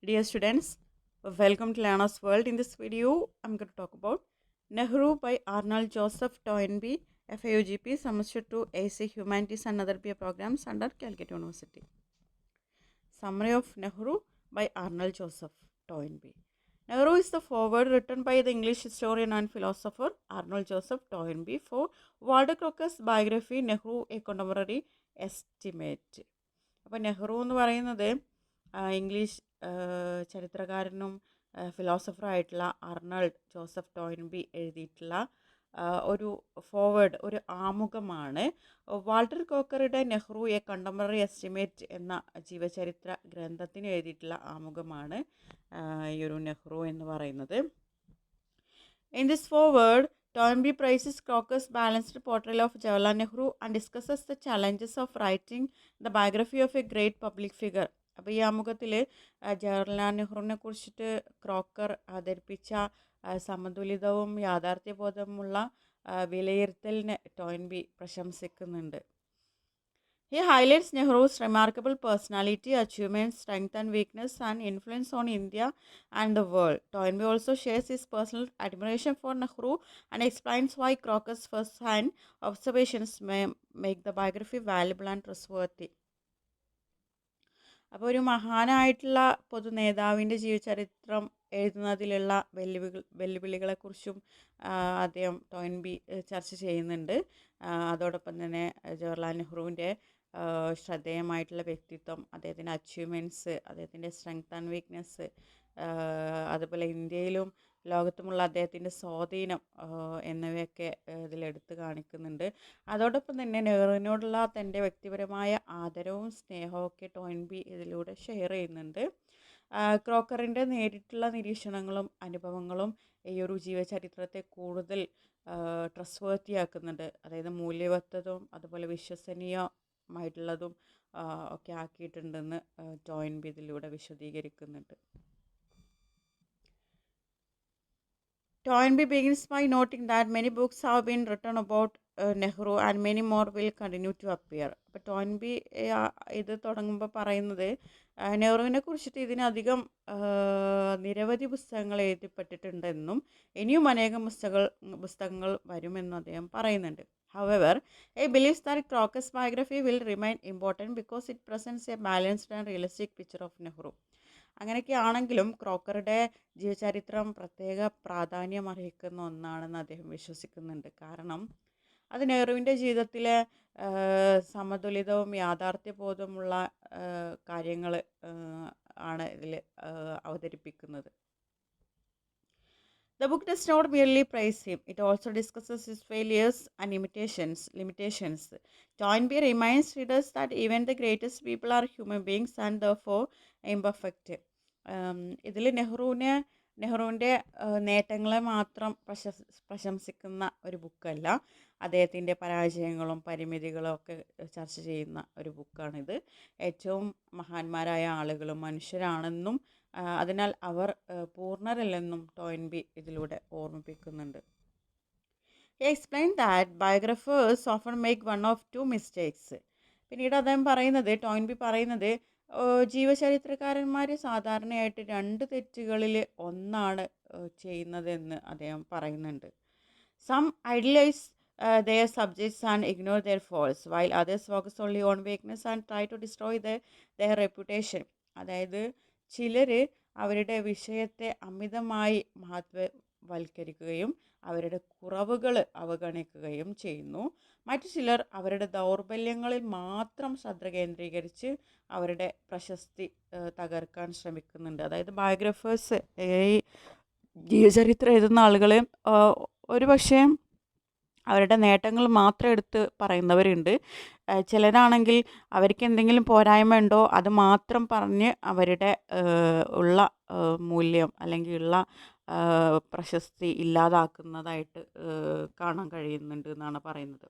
Dear students, welcome to Learner's World. In this video, I'm going to talk about Nehru by Arnold Joseph Toynbee, FAUGP, Semester 2 AC Humanities and Other BA programs under Calcutta University. Summary of Nehru by Arnold Joseph Toynbee. Nehru is the foreword written by the English historian and philosopher Arnold Joseph Toynbee for Walter Crocker's biography Nehru, a Contemporary Estimate. അപ്പോൾ നെഹ്റു എന്ന് പറയുന്നത് English ചരിത്രകാരനും ഫിലോസഫറായിട്ടുള്ള Arnold Joseph Toynbee എഴുതിയിട്ടുള്ള ഒരു foreword, ഒരു ആമുഖമാണ്. Walter കോക്കറുടെ നെഹ്റു എ കണ്ടംപററി എസ്റ്റിമേറ്റ് എന്ന ജീവചരിത്ര ഗ്രന്ഥത്തിന് എഴുതിയിട്ടുള്ള ആമുഖമാണ് ഈ ഒരു നെഹ്റു എന്ന് പറയുന്നത്. In this foreword, Toynbee praises Crocker's balanced portrayal of Jawaharlal Nehru and discusses the challenges of writing the biography of a great public figure. അപ്പോൾ ഈ ആമുഖത്തിൽ ജവഹർലാൽ നെഹ്റുവിനെ കുറിച്ചിട്ട് ക്രോക്കർ അവതരിപ്പിച്ച സമതുലിതവും യാഥാർത്ഥ്യബോധമുള്ള വിലയിരുത്തലിനെ ടോയ്ൻബി പ്രശംസിക്കുന്നുണ്ട്. He highlights Nehru's remarkable personality, achievements, strength and weakness, and influence on India and the world. Toynbee also shares his personal admiration for Nehru and explains why Crocker's first-hand observations may make the biography valuable and trustworthy. അപ്പോൾ ഒരു മഹാനായിട്ടുള്ള പൊതു നേതാവിൻ്റെ ജീവചരിത്രം എഴുതുന്നതിലുള്ള വെല്ലുവിളികളെക്കുറിച്ചും അദ്ദേഹം ടോയ്ൻബി ചർച്ച ചെയ്യുന്നുണ്ട്. അതോടൊപ്പം തന്നെ ജവഹർലാൽ നെഹ്റുവിൻ്റെ ശ്രദ്ധേയമായിട്ടുള്ള വ്യക്തിത്വം, അദ്ദേഹത്തിൻ്റെ അച്ചീവ്മെൻറ്റ്സ്, അദ്ദേഹത്തിൻ്റെ സ്ട്രെങ്ത് ആൻഡ് വീക്ക്നെസ്, അതുപോലെ ഇന്ത്യയിലും ലോകത്തുമുള്ള അദ്ദേഹത്തിൻ്റെ സ്വാധീനം എന്നിവയൊക്കെ ഇതിലെടുത്ത് കാണിക്കുന്നുണ്ട്. അതോടൊപ്പം തന്നെ നെഹ്റുവിനോടുള്ള തൻ്റെ വ്യക്തിപരമായ ആദരവും സ്നേഹവും ഒക്കെ ടോയ്ൻബി ഇതിലൂടെ ഷെയർ ചെയ്യുന്നുണ്ട്. ക്രോക്കറിൻ്റെ നേരിട്ടുള്ള നിരീക്ഷണങ്ങളും അനുഭവങ്ങളും ഈ ഒരു ജീവചരിത്രത്തെ കൂടുതൽ ട്രസ്റ്റ്വർത്തി ആക്കുന്നുണ്ട്. അതായത് മൂല്യവത്തതും അതുപോലെ വിശ്വസനീയമായിട്ടുള്ളതും ഒക്കെ ആക്കിയിട്ടുണ്ടെന്ന് ടോയ്ൻബി ഇതിലൂടെ വിശദീകരിക്കുന്നുണ്ട്. Toynbee begins by noting that many books have been written about Nehru and many more will continue to appear. അപ്പോൾ ടോയ്ൻബി ഇത് തുടങ്ങുമ്പോൾ പറയുന്നത് നെഹ്റുവിനെ കുറിച്ചിട്ട് ഇതിനധികം നിരവധി പുസ്തകങ്ങൾ എഴുതപ്പെട്ടിട്ടുണ്ടെന്നും ഇനിയും അനേകം പുസ്തകങ്ങൾ വരുമെന്നും അദ്ദേഹം പറയുന്നുണ്ട്. However, he believes that Crocker's biography will remain important because it presents a balanced and realistic picture of Nehru. അങ്ങനെയൊക്കെ ആണെങ്കിലും ക്രോക്കറുടെ ജീവചരിത്രം പ്രത്യേക പ്രാധാന്യം അർഹിക്കുന്ന ഒന്നാണെന്ന് അദ്ദേഹം വിശ്വസിക്കുന്നുണ്ട്. കാരണം അത് നെഹ്റുവിൻ്റെ ജീവിതത്തിലെ സമതുലിതവും യാഥാർത്ഥ്യബോധമുള്ള കാര്യങ്ങൾ ആണ് ഇതിൽ അവതരിപ്പിക്കുന്നത്. The book does not merely praise him, it also discusses his failures and limitations. Toynbee reminds readers that even the greatest people are human beings and therefore imperfect. ഇതിൽ നെഹ്റുവിൻ്റെ നേട്ടങ്ങളെ മാത്രം പ്രശംസിക്കുന്ന ഒരു ബുക്കല്ല, അദ്ദേഹത്തിൻ്റെ പരാജയങ്ങളും പരിമിതികളും ഒക്കെ ചർച്ച ചെയ്യുന്ന ഒരു ബുക്കാണിത്. ഏറ്റവും മഹാന്മാരായ ആളുകളും മനുഷ്യരാണെന്നും അതിനാൽ അവർ പൂർണ്ണരല്ലെന്നും ടോയ്ൻബി ഇതിലൂടെ ഓർമ്മിപ്പിക്കുന്നുണ്ട്. He explained that biographers often make one of two mistakes. പിന്നീട് അദ്ദേഹം ടോയ്ൻബി പറയുന്നത് ജീവചരിത്രകാരന്മാർ സാധാരണയായിട്ട് രണ്ട് തെറ്റുകളിൽ ഒന്നാണ് ചെയ്യുന്നതെന്ന് അദ്ദേഹം പറയുന്നുണ്ട്. Some idealize their subjects and ignore their faults, while others focus only on weakness and try to destroy their reputation. അതായത് ചിലർ അവരുടെ വിഷയത്തെ അമിതമായി മഹത്വവൽക്കരിക്കുകയും അവരുടെ കുറവുകൾ അവഗണിക്കുകയും ചെയ്യുന്നു. മറ്റു ചിലർ അവരുടെ ദൗർബല്യങ്ങളിൽ മാത്രം ശ്രദ്ധ കേന്ദ്രീകരിച്ച് അവരുടെ പ്രശസ്തി തകർക്കാൻ ശ്രമിക്കുന്നുണ്ട്. അതായത് ബയോഗ്രഫേഴ്സ്, ഈ ജീവചരിത്രം എഴുതുന്ന ആളുകൾ ഒരുപക്ഷെ അവരുടെ നേട്ടങ്ങൾ മാത്രം എടുത്ത് പറയുന്നവരുണ്ട്. ചിലരാണെങ്കിൽ അവർക്ക് എന്തെങ്കിലും പോരായ്മ ഉണ്ടോ അത് മാത്രം പറഞ്ഞ് അവരുടെ ഉള്ള മൂല്യം അല്ലെങ്കിൽ ഉള്ള പ്രശസ്തി ഇല്ലാതാക്കുന്നതായിട്ട് കാണാൻ കഴിയുന്നുണ്ട് എന്നാണ് പറയുന്നത്.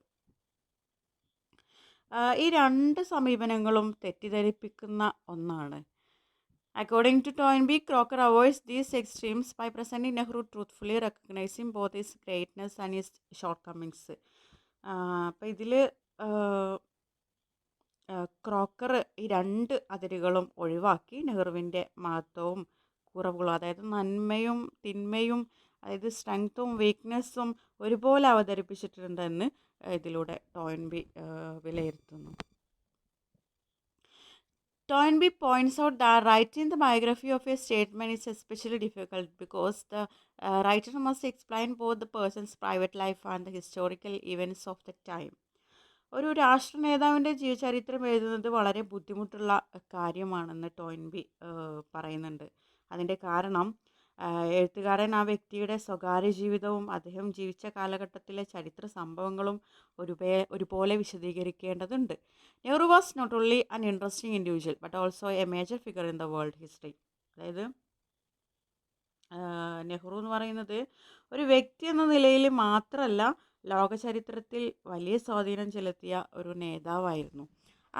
ഈ രണ്ട് സമീപനങ്ങളും തെറ്റിദ്ധരിപ്പിക്കുന്ന ഒന്നാണ്. According to Toynbee, Crocker avoids these extremes by presenting Nehru truthfully, recognizing both his greatness and his shortcomings. അപ്പോൾ ഇതിൽ ക്രോക്കർ ഈ രണ്ട് അതിരുകളും ഒഴിവാക്കി നെഹ്റുവിൻ്റെ മഹത്വവും കുറവുകളും, അതായത് നന്മയും തിന്മയും, അതായത് സ്ട്രെങ്ത്തും വീക്ക്നെസ്സും ഒരുപോലെ അവതരിപ്പിച്ചിട്ടുണ്ടെന്ന് ഇതിലൂടെ ടോയിൻബി വിലയിരുത്തുന്നു. Toynbee points out that writing the biography of a statesman is especially difficult because the writer must explain both the person's private life and the historical events of the time. ഒരു രാഷ്ട്ര നേതാവിൻ്റെ ജീവചരിത്രം എഴുതുന്നത് വളരെ ബുദ്ധിമുട്ടുള്ള കാര്യമാണെന്ന് ടോയിൻബി പറയുന്നുണ്ട്. അതിൻ്റെ കാരണം എഴുത്തുകാരൻ ആ വ്യക്തിയുടെ സ്വകാര്യ ജീവിതവും അദ്ദേഹം ജീവിച്ച കാലഘട്ടത്തിലെ ചരിത്ര സംഭവങ്ങളും ഒരുപോലെ വിശദീകരിക്കേണ്ടതുണ്ട്. Nehru was not only an interesting individual but also a major figure in the world history. അതായത് നെഹ്റു എന്ന് പറയുന്നത് ഒരു വ്യക്തി എന്ന നിലയിൽ മാത്രമല്ല, ലോക ചരിത്രത്തിൽ വലിയ സ്വാധീനം ചെലുത്തിയ ഒരു നേതാവായിരുന്നു.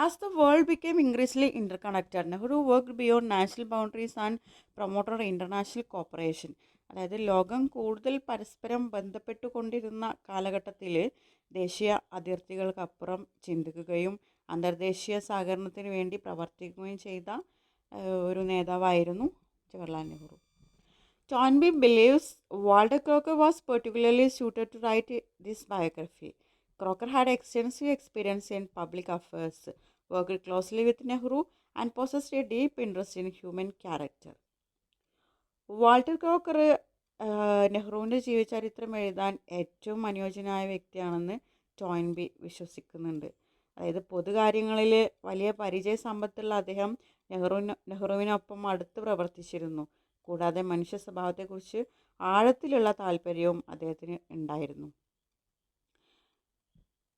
As the world became increasingly interconnected, Nehru worked beyond national boundaries and promoted international cooperation. അതായത് ലോകം കൂടുതൽ പരസ്പരം ബന്ധപ്പെട്ടുകൊണ്ടിരുന്ന കാലഘട്ടത്തിൽ ദേശീയ അതിർത്തികൾക്കപ്പുറം ചിന്തിക്കുകയും അന്തർദേശീയ സഹകരണത്തിന് വേണ്ടി പ്രവർത്തിക്കുകയും ചെയ്ത ഒരു നേതാവായിരുന്നു Jawaharlal Nehru. Toynbee believes Walter Crocker was particularly suited to write this biography. Crocker had extensive experience in public affairs, worked closely with Nehru, and possessed a deep interest in human character. Walter Croker നെഹ്റുവിൻ്റെ ജീവചരിത്രം എഴുതാൻ ഏറ്റവും അനുയോജ്യനായ വ്യക്തിയാണെന്ന് ടോയിൻബി വിശ്വസിക്കുന്നുണ്ട്. അതായത് പൊതുകാര്യങ്ങളിൽ വലിയ പരിചയ സമ്പത്തുള്ള അദ്ദേഹം നെഹ്റുവിനൊപ്പം അടുത്ത് പ്രവർത്തിച്ചിരുന്നു. കൂടാതെ മനുഷ്യ സ്വഭാവത്തെക്കുറിച്ച് ആഴത്തിലുള്ള താല്പര്യവും അദ്ദേഹത്തിന് ഉണ്ടായിരുന്നു.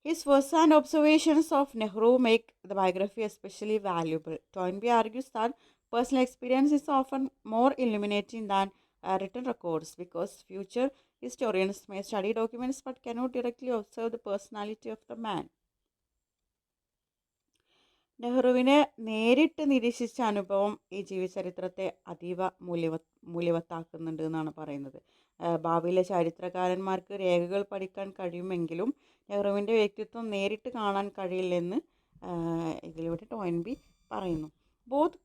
His first-hand observations of Nehru make the biography especially valuable. Toynbee argues that personal experience is often more illuminating than written records because future historians may study documents but cannot directly observe the personality of the man. നെഹ്റുവിനെ നേരിട്ട് നിരീക്ഷിച്ച അനുഭവം ഈ ജീവചരിത്രത്തെ അതീവ മൂല്യവത്താക്കുന്നുണ്ട് എന്നാണ് പറയുന്നത്. ഭാവിയിലെ ചരിത്രകാരന്മാർക്ക് രേഖകൾ പഠിക്കാൻ കഴിയുമെങ്കിലും നെഹ്റുവിൻ്റെ വ്യക്തിത്വം നേരിട്ട് കാണാൻ കഴിയില്ലെന്ന് ഇതിലൂടെ ടോയിൻബി പറയുന്നു. Both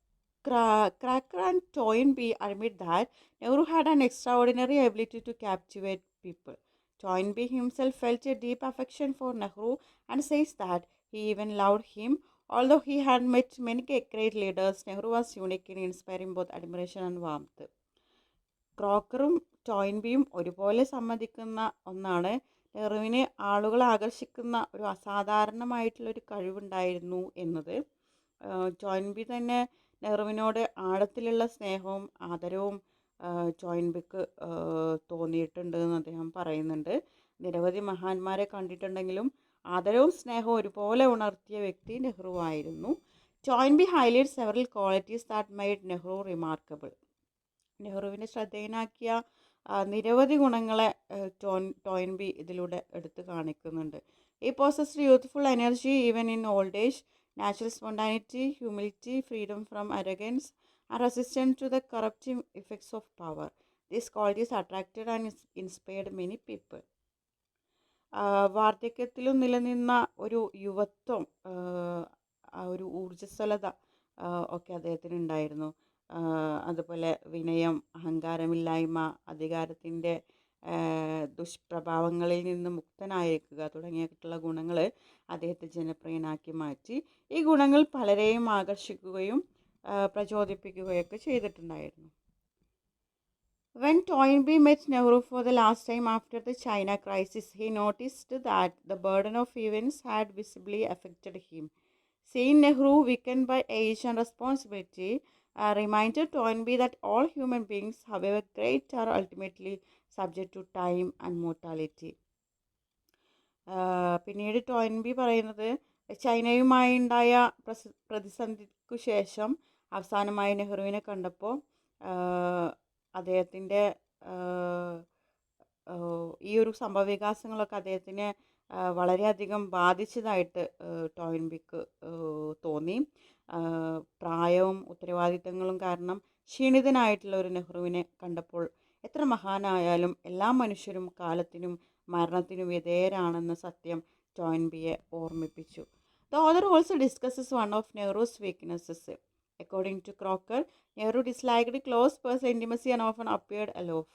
cracker and Toynbee admit that Nehru had an extraordinary ability to captivate people. Toynbee himself felt a deep affection for Nehru and says that he even loved him. Although he had met many great leaders, Nehru was unique in inspiring both admiration and warmth. ക്രോക്കറും ടോയിൻബിയും ഒരുപോലെ സമ്മതിക്കുന്ന ഒന്നാണ്, നെഹ്റുവിന് ആളുകളെ ആകർഷിക്കുന്ന ഒരു അസാധാരണമായിട്ടുള്ളൊരു കഴിവുണ്ടായിരുന്നു എന്നത്. ടോയിൻബി തന്നെ നെഹ്റുവിനോട് ആഴത്തിലുള്ള സ്നേഹവും ആദരവും ടോയിൻബിക്ക് തോന്നിയിട്ടുണ്ട് എന്ന് അദ്ദേഹം പറയുന്നുണ്ട്. നിരവധി മഹാന്മാരെ കണ്ടിട്ടുണ്ടെങ്കിലും ആദരവും സ്നേഹവും ഒരുപോലെ ഉണർത്തിയ വ്യക്തി നെഹ്റു ആയിരുന്നു. Toynbee highlights several qualities that made Nehru remarkable. നെഹ്റുവിനെ ശ്രദ്ധേയനാക്കിയ നിരവധി ഗുണങ്ങളെ ടോയിൻബി ഇതിലൂടെ എടുത്തു കാണിക്കുന്നുണ്ട്. He possessed youthful energy even in old age, natural spontaneity, humility, freedom from arrogance and resistance to the corruptive effects of power. These qualities attracted and inspired many people. വാർദ്ധക്യത്തിലും നിലനിന്ന ഒരു യുവത്വം, ഒരു ഊർജ്ജസ്വലത ഒക്കെ അദ്ദേഹത്തിന് ഉണ്ടായിരുന്നു. അതുപോലെ വിനയം, അഹങ്കാരമില്ലായ്മ, അധികാരത്തിൻ്റെ ദുഷ്പ്രഭാവങ്ങളിൽ നിന്ന് മുക്തനായിരിക്കുക തുടങ്ങിയിട്ടുള്ള ഗുണങ്ങൾ അദ്ദേഹത്തെ ജനപ്രിയനാക്കി മാറ്റി. ഈ ഗുണങ്ങൾ പലരെയും ആകർഷിക്കുകയും പ്രചോദിപ്പിക്കുകയൊക്കെ ചെയ്തിട്ടുണ്ടായിരുന്നു. When Toynbee met Nehru for the last time after the China crisis, he noticed that the burden of events had visibly affected him. Seeing Nehru weakened by age and responsibility reminded Toynbee that all human beings, however great, are ultimately subject to time and mortality. പിന്നീട് ടോയിൻബി പറയുന്നത്, ചൈനയുമായി ഉണ്ടായ പ്രതിസന്ധിക്കു ശേഷം അവസാനമായി നെഹ്റുവിനെ കണ്ടപ്പോൾ അദ്ദേഹത്തിൻ്റെ ഈ ഒരു സംഭവവികാസങ്ങളൊക്കെ അദ്ദേഹത്തിനെ വളരെയധികം ബാധിച്ചതായിട്ട് ടോയിൻബിക്ക് തോന്നി. പ്രായവും ഉത്തരവാദിത്തങ്ങളും കാരണം ക്ഷീണിതനായിട്ടുള്ള ഒരു നെഹ്റുവിനെ കണ്ടപ്പോൾ എത്ര മഹാനായാലും എല്ലാ മനുഷ്യരും കാലത്തിനും മരണത്തിനും വിധേയരാണെന്ന സത്യം ടോയിൻബിയെ ഓർമ്മിപ്പിച്ചു. The author also discusses one of Nehru's weaknesses. According to Crocker, Nehru disliked close personal intimacy and often appeared aloof.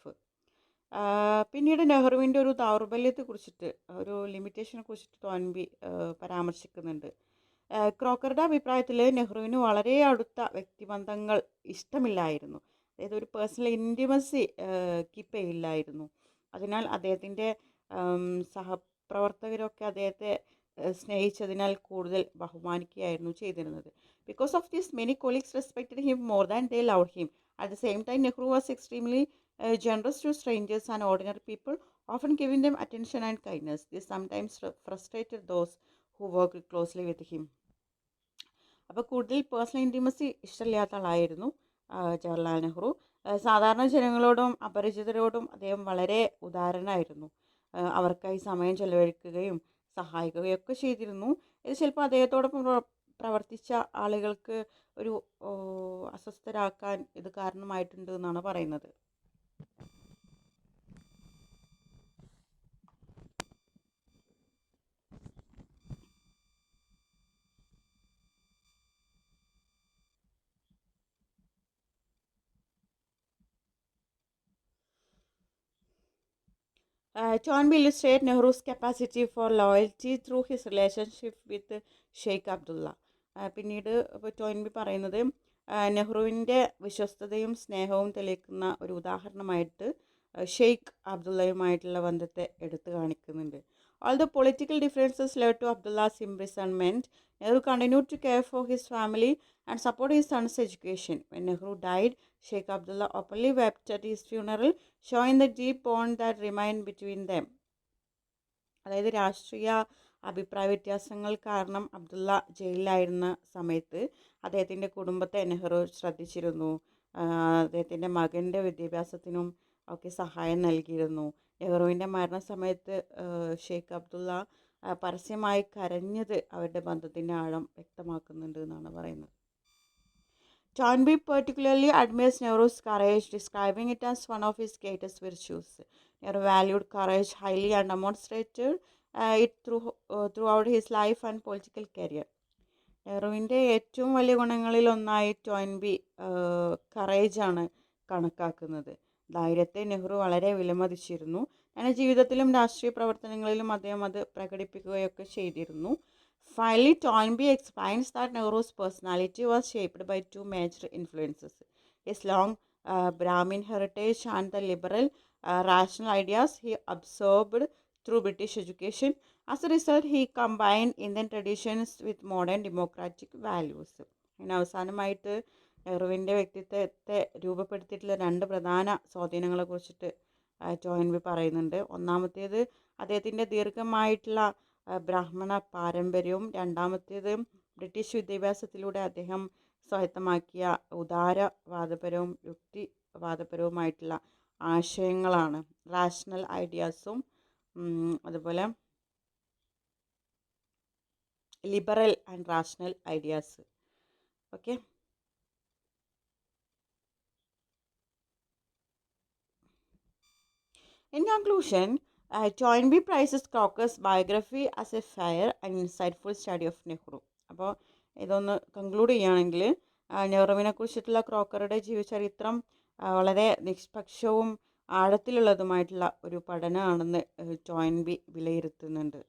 പിന്നീട് നെഹ്റുവിൻ്റെ ഒരു ദൗർബല്യത്തെക്കുറിച്ചിട്ട് ഒരു ലിമിറ്റേഷനെ കുറിച്ചിട്ട് തോൻബി പരാമർശിക്കുന്നുണ്ട്. ക്രോക്കറുടെ അഭിപ്രായത്തിൽ നെഹ്റുവിന് വളരെ അടുത്ത വ്യക്തിബന്ധങ്ങൾ ഇഷ്ടമില്ലായിരുന്നു. അതായത് ഒരു പേഴ്സണൽ ഇൻറ്റിമസി കീപ്പ് ചെയ്യില്ലായിരുന്നു. അതിനാൽ അദ്ദേഹത്തിൻ്റെ സഹപ്രവർത്തകരൊക്കെ അദ്ദേഹത്തെ സ്നേഹിച്ചതിനാൽ കൂടുതൽ ബഹുമാനിക്കുകയായിരുന്നു ചെയ്തിരുന്നത്. Because of this many colleagues respected him more than they loved him. At the same time Nehru was extremely generous to strangers and ordinary people, often giving them attention and kindness. This sometimes frustrated those who worked closely with him. അപ്പോൾ കൂടുതൽ personal intimacy ഇഷ്ടമില്ലാത്ത ആളായിരുന്നു ജവഹർലാൽ നെഹ്റു. സാധാരണ ജനങ്ങളോടും അപരിചിതരോടും അദ്ദേഹം വളരെ ഉദാരനായിരുന്നു. അവർക്കായി സമയം ചെലവഴിക്കുകയും സഹായിക്കുകയൊക്കെ ചെയ്തിരുന്നു. ഇത് ചിലപ്പോൾ അദ്ദേഹത്തോടൊപ്പം പ്രവർത്തിച്ച ആളുകൾക്ക് ഒരു അസ്വസ്ഥരാക്കാൻ ഇത് കാരണമായിട്ടുണ്ട് എന്നാണ് പറയുന്നത്. Toynbee illustrates Nehru's capacity for loyalty through his relationship with Sheikh Abdulla. പിന്നീട് ഇപ്പോൾ ടോയ്ൻബി പറയുന്നത് നെഹ്റുവിൻ്റെ വിശ്വസ്തതയും സ്നേഹവും തെളിയിക്കുന്ന ഒരു ഉദാഹരണമായിട്ട് ഷെയ്ഖ് അബ്ദുള്ളയുമായിട്ടുള്ള ബന്ധത്തെ എടുത്തു കാണിക്കുന്നുണ്ട്. All the political differences led to Abdullah's imprisonment. Nehru continued to care for his family and support his son's education. When Nehru died, Sheikh Abdullah openly wept at his funeral, showing the deep bond that remained between them. അതായത് രാഷ്ട്രീയ അഭിപ്രായ വ്യത്യാസങ്ങൾ കാരണം അബ്ദുള്ള ജയിലിലായിരുന്ന സമയത്ത് അദ്ദേഹത്തിൻ്റെ കുടുംബത്തെ നെഹ്റു ശ്രദ്ധിച്ചിരുന്നു. അദ്ദേഹത്തിൻ്റെ മകൻ്റെ വിദ്യാഭ്യാസത്തിനും ഒക്കെ സഹായം നൽകിയിരുന്നു. നെഹ്റുവിൻ്റെ മരണസമയത്ത് ഷെയ്ഖ് അബ്ദുള്ള പരസ്യമായി കരഞ്ഞത് അവരുടെ ബന്ധത്തിൻ്റെ ആഴം വ്യക്തമാക്കുന്നുണ്ട് എന്നാണ് പറയുന്നത്. Toynbee particularly admires Nehru's courage, describing it as one of his greatest virtues. Nehru valued courage highly and demonstrated it throughout his life and political career. നെഹ്റുവിൻ്റെ ഏറ്റവും വലിയ ഗുണങ്ങളിൽ ഒന്നായി ടോയ്ൻബി കറേജാണ് കണക്കാക്കുന്നത്. ധൈര്യത്തെ നെഹ്റു വളരെ വിലമതിച്ചിരുന്നു. അങ്ങനെ ജീവിതത്തിലും രാഷ്ട്രീയ പ്രവർത്തനങ്ങളിലും അദ്ദേഹം അത് പ്രകടിപ്പിക്കുകയൊക്കെ ചെയ്തിരുന്നു. Finally, Toynbee explains that Nehru's personality was shaped by two major influences: his long Brahmin heritage and the liberal, rational ideas he absorbed through British education. As a result, he combined Indian traditions with modern democratic values. അങ്ങനെ അവസാനമായിട്ട് നെഹ്റുവിൻ്റെ വ്യക്തിത്വത്തെ രൂപപ്പെടുത്തിയിട്ടുള്ള രണ്ട് പ്രധാന സ്വാധീനങ്ങളെ കുറിച്ചിട്ട് ടോയ്ൻബി പറയുന്നുണ്ട്. ഒന്നാമത്തേത് അദ്ദേഹത്തിൻ്റെ ദീർഘമായിട്ടുള്ള ബ്രാഹ്മണ പാരമ്പര്യവും, രണ്ടാമത്തേത് ബ്രിട്ടീഷ് വിദ്യാഭ്യാസത്തിലൂടെ അദ്ദേഹം സ്വായത്തമാക്കിയ ഉദാരവാദപരവും യുക്തിവാദപരവുമായിട്ടുള്ള ആശയങ്ങളാണ്. റാഷണൽ ഐഡിയാസും അതുപോലെ liberal and rational ideas. Okay, in conclusion, Toynbee praises Crocker's biography as a fair and insightful study of Nehru. അപ്പോൾ ഇതൊന്ന് കൺക്ലൂഡ് ചെയ്യുകയാണെങ്കിൽ നെഹ്റുവിനെ കുറിച്ചിട്ടുള്ള ക്രോക്കറുടെ ജീവചരിത്രം വളരെ നിഷ്പക്ഷവും ആഴത്തിലുള്ളതുമായിട്ടുള്ള ഒരു പഠനമാണെന്ന് ടോയ്ൻബി വിലയിരുത്തുന്നുണ്ട്.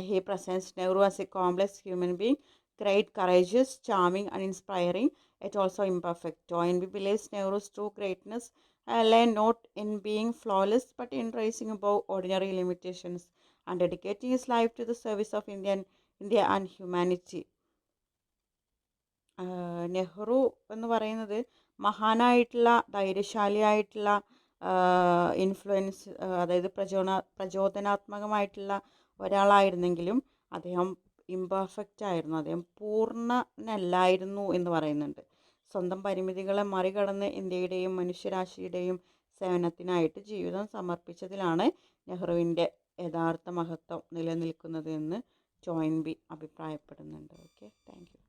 He presents Nehru as a complex human being, great, courageous, charming and inspiring, yet also imperfect. Toynbee believes Nehru's true greatness lay not in being flawless but in rising above ordinary limitations and dedicating his life to the service of India and humanity. Nehru എന്ന് പറയുന്നത് മഹാനായിട്ടുള്ള ധൈര്യശാലിയായിട്ടുള്ള influence, അതായത് പ്രചോദനാത്മകമായിട്ടുള്ള ഒരാളായിരുന്നെങ്കിലും അദ്ദേഹം imperfect ആയിരുന്നു. അദ്ദേഹം പൂർണ്ണനല്ലായിരുന്നു എന്ന് പറയുന്നുണ്ട്. സ്വന്തം പരിമിതികളെ മറികടന്ന് ഇന്ത്യയുടെയും മനുഷ്യരാശിയുടെയും സേവനത്തിനായിട്ട് ജീവിതം സമർപ്പിച്ചതിലാണ് നെഹ്റുവിൻ്റെ യഥാർത്ഥ മഹത്വം നിലനിൽക്കുന്നത് എന്ന് ടോയ്ൻബി അഭിപ്രായപ്പെടുന്നുണ്ട്. Okay, thank U.